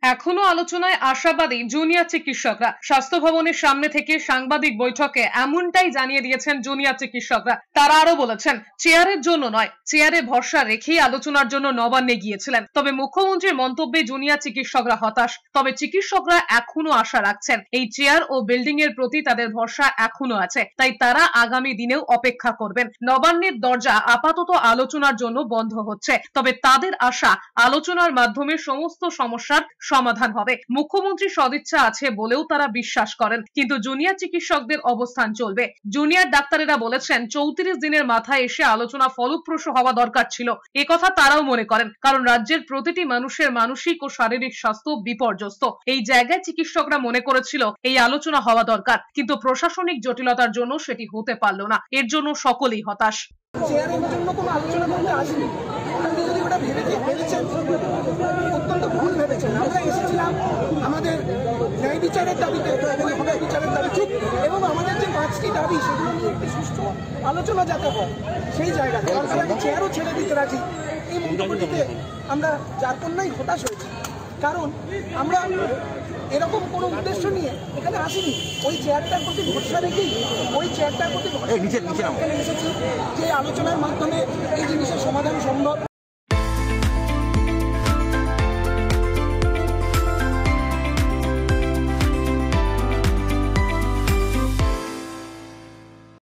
এখনো আলোচনায় আশাবাদী জুনিয়র চিকিৎসকরা। স্বাস্থ্য ভবনের সামনে থেকে সাংবাদিক বৈঠকে এমনটাই জানিয়ে দিয়েছেন জুনিয়র চিকিৎসকরা। তারা আরো বলেছেন, চেয়ারের জন্য নয়, চেয়ারে ভরসা রেখেই আলোচনার জন্য নবান্নে গিয়েছিলেন। তবে মুখ্যমন্ত্রীর মন্তব্যে জুনিয়র চিকিৎসকরা হতাশ। তবে চিকিৎসকরা এখনো আশা রাখছেন, এই চেয়ার ও বিল্ডিং এর প্রতি তাদের ভরসা এখনো আছে। তাই তারা আগামী দিনেও অপেক্ষা করবেন। নবান্নের দরজা আপাতত আলোচনার জন্য বন্ধ হচ্ছে, তবে তাদের আশা আলোচনার মাধ্যমে সমস্ত সমস্যার সমাধান হবে। মুখ্যমন্ত্রী সদিচ্ছা আছে বলেও তারা বিশ্বাস করেন, কিন্তু জুনিয়র চিকিৎসকদের অবস্থান চলবে। জুনিয়র ডাক্তারেরা বলেছেন, 34 দিনের মাথায় এসে আলোচনা ফলপ্রসূ হওয়া দরকার ছিল। একথা তারাও মনে করেন, কারণ রাজ্যের প্রতিটি মানুষের মানসিক ও শারীরিক স্বাস্থ্য বিপর্যস্ত। এই জায়গায় চিকিৎসকরা মনে করেছিল এই আলোচনা হওয়া দরকার, কিন্তু প্রশাসনিক জটিলতার জন্য সেটি হতে পারল না। এর জন্য সকলেই হতাশ। চেয়ারের জন্য কোনো আলোচনা করতে আসেনি। আপনি যদি ওটা ভেবেছেন অত্যন্ত ভুল ভেবেছেন। আমরা এসেছিলাম আমাদের ন্যায় বিচারের দাবিতে, ন্যায় বিচারের দাবি ঠিক, এবং আমাদের যে 5টি দাবি সেগুলো নিয়ে একটি সুষ্ঠু আলোচনা যাতে হয় সেই জায়গাতে সরকার আগে চেয়ারও ছেড়ে দিতে রাজি। এই মন্তব্যটিতে আমরা যার জন্যই হতাশ হয়েছি, কারণ আমরা এরকম কোনো উদ্দেশ্য নিয়ে এখানে আসিনি। ওই চেয়ারটার প্রতি ভরসা রেখেই এখানে এসেছি যে আলোচনার মাধ্যমে এই জিনিসের সমাধান সম্ভব।